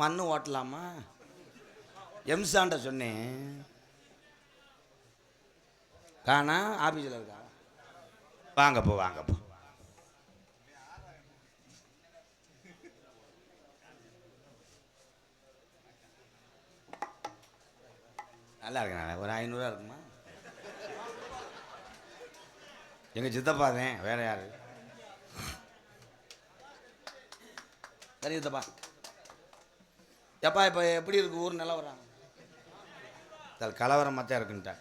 மண்ணு ஓட்டலாமா? எம்சாண்ட சொன்னேன், காணா ஆபீஸில் இருக்கா, வாங்கப்போ வாங்கப்போ. நல்லா இருக்கேன். ஒரு 500 இருக்குமா? எங்கள் சித்தப்பாதேன், வேற யாரு? சரி சித்தப்பா. எப்பா இப்போ எப்படி இருக்கு ஊர் நிலவரம்? கலவரம் மற்ற இருக்குன்ட்டா.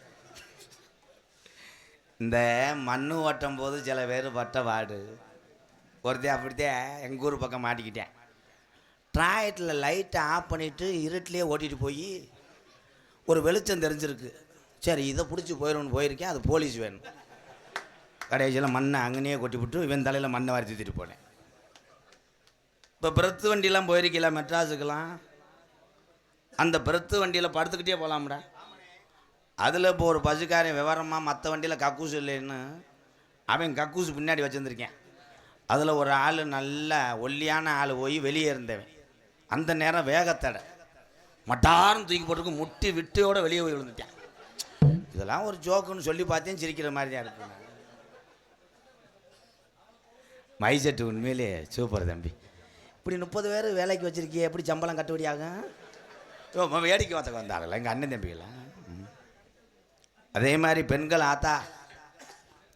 இந்த மண்ணு ஓட்டும் போது சில பேர் பட்ட வாடு ஒருத்தே அப்படித்தான் எங்கள் ஊர் பக்கம் மாட்டிக்கிட்டேன். ட்ராயட்டில் லைட்டை ஆஃப் பண்ணிவிட்டு இருட்டிலே ஓட்டிகிட்டு போய் ஒரு வெளிச்சம் தெரிஞ்சிருக்கு. சரி இதை பிடிச்சி போயிடும்னு போயிருக்கேன். அது போலீஸ் வேணும். கடைசியில் மண்ணை அங்கேயே கொட்டி விட்டு இவன் தலையில் மண்ணை வாரி தூத்திட்டு போனேன். இப்போ பிரத்து வண்டியெலாம் போயிருக்கல மெட்ராஸுக்கெல்லாம். அந்த பிரத்து வண்டியில் படுத்துக்கிட்டே போகலாம்டா. அதில் இப்போ ஒரு பசுக்காரன் விவரமாக மற்ற வண்டியில் கக்கூசு இல்லைன்னு அவன் கக்கூசு பின்னாடி வச்சுருந்துருக்கேன். அதில் ஒரு ஆள் நல்ல ஒல்லியான ஆள் போய் வெளியே இருந்தவன். அந்த நேரம் வேகத்தடை மட்டார்னு தூக்கி போட்டுருக்கு. முட்டி விட்டையோடு வெளியே போய் விழுந்துட்டேன். இதெல்லாம் ஒரு ஜோக்குன்னு சொல்லி பார்த்தேன், சிரிக்கிற மாதிரி தான் இருக்கு. மைசெட்டு உண்மையிலே சூப்பர் தம்பி. இப்படி 30 பேர் வேலைக்கு வச்சுருக்கிய எப்படி சம்பளம் கட்டுப்படியாகும்? வேடிக்கை வார்த்தைக்கு வந்தாங்கல்ல எங்கள் அண்ணன் தம்பிகளை. அதே மாதிரி பெண்கள் ஆத்தா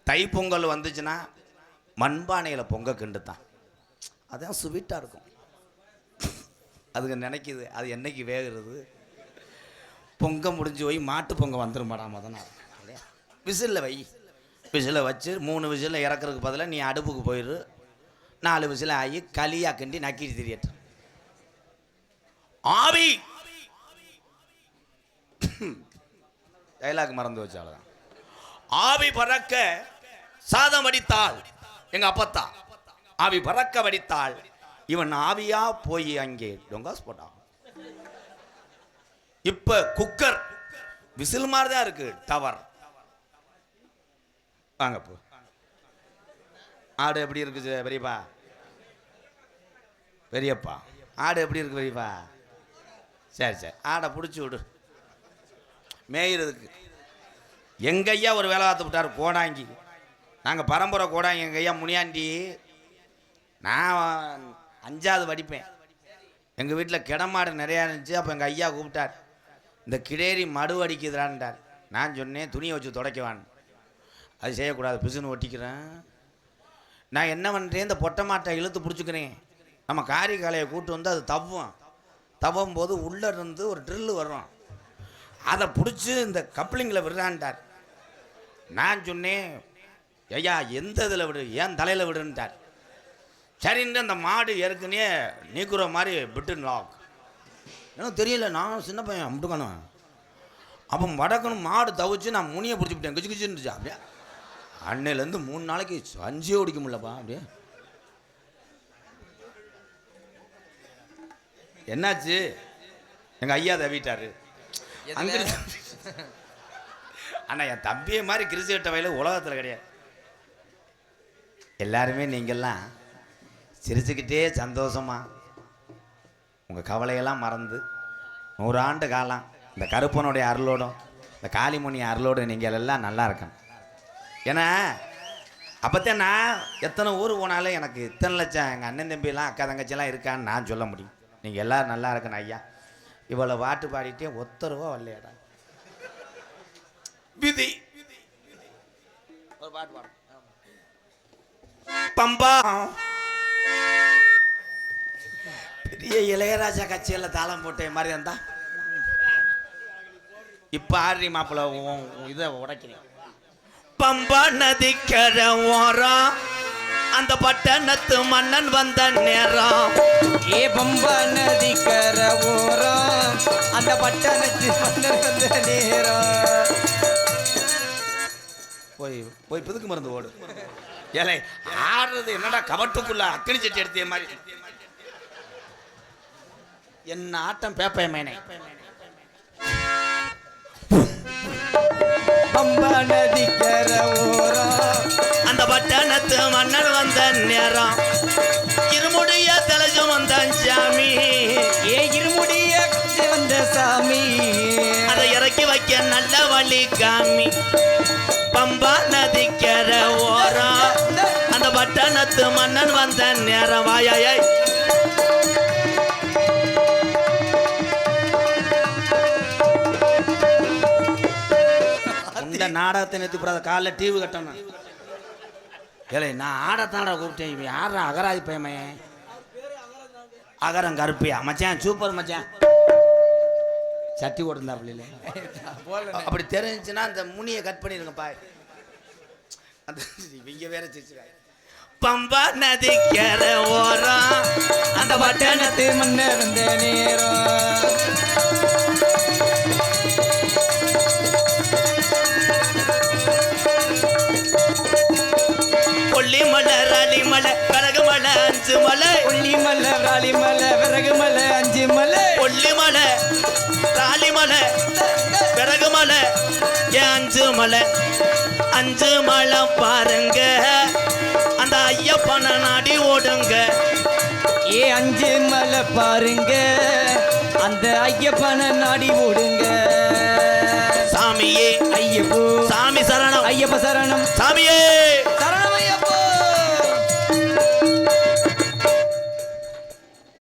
தைப்பொங்கல் வந்துச்சுன்னா மண்பானையில் பொங்க கிண்டு தான். அதான் ஸ்வீட்டாக இருக்கும். அதுக்கு நினைக்கிது அது என்னைக்கு வேகிறது. பொங்க முடிஞ்சு போய் மாட்டு பொங்க வந்துடும் மேடம். அதனால் விசிலில் வை. விசிலை வச்சு 3 விசிலில் இறக்குறதுக்கு பதிலாக நீ அடுப்புக்கு போயிடு. 4 விசில் ஆகி களியாக கிண்டி நக்கிட்டு திரியட்டு. ஆவி டைலாக் மறந்து வச்சாலதான். ஆவி பறக்க சாதம் வடித்தாள் எங்க அப்பத்தா. ஆவி பறக்க வடித்தாள். இவன் ஆவியா போய் அங்கே டொங்காஸ் போட்டான். இப்ப குக்கர் விசில் மாதிரி தான் இருக்கு. டவர் வாங்க போ. ஆடு எப்படி இருக்கு பெரியப்பா? பெரியப்பா ஆடு எப்படி இருக்கு பெரியப்பா? சரி சரி ஆடை பிடிச்சி விடு மேயிறதுக்கு. எங்க ஐயா ஒரு வேலை பார்த்து விட்டார் கோடாங்கி. நாங்கள் பரம்பரை கோடாங்கி. எங்கள் ஐயா முனியாண்டி. நான் 5வது படிப்பேன். எங்கள் வீட்டில் கிடமாடு நிறையா இருந்துச்சு. அப்போ எங்கள் ஐயா கூப்பிட்டார், இந்த கிடேரி மடு அடிக்குதுடான்ட்டார். நான் சொன்னேன் துணியை வச்சு துடைக்கவான்னு. அது செய்யக்கூடாது, பிசுன்னு ஒட்டிக்கிறேன். நான் என்ன பண்ணுறேன், இந்த பொட்டை மாட்டை இழுத்து பிடிச்சிக்கிறேன். நம்ம காரி காலையை கூப்பிட்டு வந்து அது தவ்வும் போது உள்ளே இருந்து ஒரு ட்ரில்லு வரும். அதை பிடிச்சி இந்த கப்ளிங்கில் விடுறான்ட்டார். நான் சொன்னேன், ஐயா எந்த இதில் விடு, ஏன் தலையில் விடுன்ட்டார். சரின்னு அந்த மாடு ஏற்கனவே நீக்குற மாதிரி விட்டுன்னு எனக்கு தெரியல. நான் சின்ன பையன் முட்டுக்கணும். அப்போ வடக்கணும் மாடு தவிச்சு நான் முனியை பிடிச்சி விட்டேன். கிச்சு கிச்சுன்னுச்சா. அப்படியே அன்னையிலேருந்து 3 நாளைக்கு அஞ்சே ஓடிக்க முடியலப்பா. அப்படியே என்னாச்சு, எங்கள் ஐயா தவிட்டாரு. ஆனால் என் தம்பியை மாதிரி கிறிஸ்துவ வயலில் உலகத்தில் கிடையாது. எல்லாருமே நீங்கள்லாம் சிரிச்சுக்கிட்டே சந்தோஷமா உங்கள் கவலையெல்லாம் மறந்து 100 ஆண்டு காலம் இந்த கருப்பனுடைய அருளோடும் இந்த காளிமணி அருளோடு நீங்கள் எல்லாம் நல்லா இருக்கணும். ஏன்னா அப்போத்தான் நான் எத்தனை ஊர் போனாலும் எனக்கு இத்தனை லட்சம் எங்கள் அண்ணன் தம்பியெல்லாம் அக்கா தங்கச்சியெல்லாம் இருக்கான்னு நான் சொல்ல முடியும். நீங்கள் எல்லோரும் நல்லா இருக்கணும் ஐயா. இவ்வளோ பாட்டு பாடிட்டே ஒத்தரவோ வரலையாடா. விதி ஒரு பாட்டு பாடு. பம்பா பெரிய இளையராஜா கட்சியில் தாளம் போட்ட மாதிரி இருந்தா இப்போ ஆடுறி மாப்பிள்ள இதை உடைக்கிறேன். பம்பா நதிக்கர ஓரம் அந்த பட்டணத்து மன்னன் வந்த நேரம். ஏ பம்பா நதிக்கர ஓரம் அந்த பட்டணத்து மன்னன் வந்த நேரம். போய் போய் புதுக்கு மருந்து ஓடு. ஏலே ஆடுறது என்னடா கவட்டுக்குள்ள அக்கனி சட்டி எடுத்திய மாதிரி. என்ன ஆட்டம் பேப்பை மேனே. பம்பா நதிக்கர ஓரம் அந்த பட்டணத்து மன்னன் வந்த நேரம். இருமுடிய தலைஜம் வந்தான் சாமி. ஏ இருமுடி சாமி அதை இறக்கி வைக்க நல்ல வழி காமி. பம்பா நதிக்கர ஓரம் அந்த பட்டணத்து மன்னன் வந்த நேரம் வாயாயை இந்த நாடகத்தை நிறுத்தி போடாத காலைல டிவி கட்டணும். ஏலே நான் ஆடத்தானடா கூப்பிட்டேன். இவன் யாரா அகராதி பயமே? அகரம் கருப்பியா மச்சான், சூப்பர் மச்சான். சட்டி ஓட்டுந்தாப்புல அப்படி தெரிஞ்சுன்னா அந்த முனியை கட் பண்ணிருங்கப்பா. அந்த இவங்க வேற சிரிச்சுக்காய். பம்பா நதிக்கர ஓரம் அந்த பட்டணத்து மன்னர் வந்த நேரம் கொல்லிமலை ராலிமலை கரகுமலை அஞ்சு மலை. கொல்லிமலை ராலிமலை விறகுமலை அஞ்சு மலை. கொல்லிமலை ராலிமலை விறகுமலை அஞ்சு மலை. அஞ்சு மலை பாருங்க அந்த ஐயப்பன நாடி ஓடுங்க. அஞ்சு மலை பாருங்க அந்த ஐயப்பன நாடி ஓடுங்க. சாமியே ஐயப்போ சாமி சரணம் ஐயப்ப சரணம் சாமியே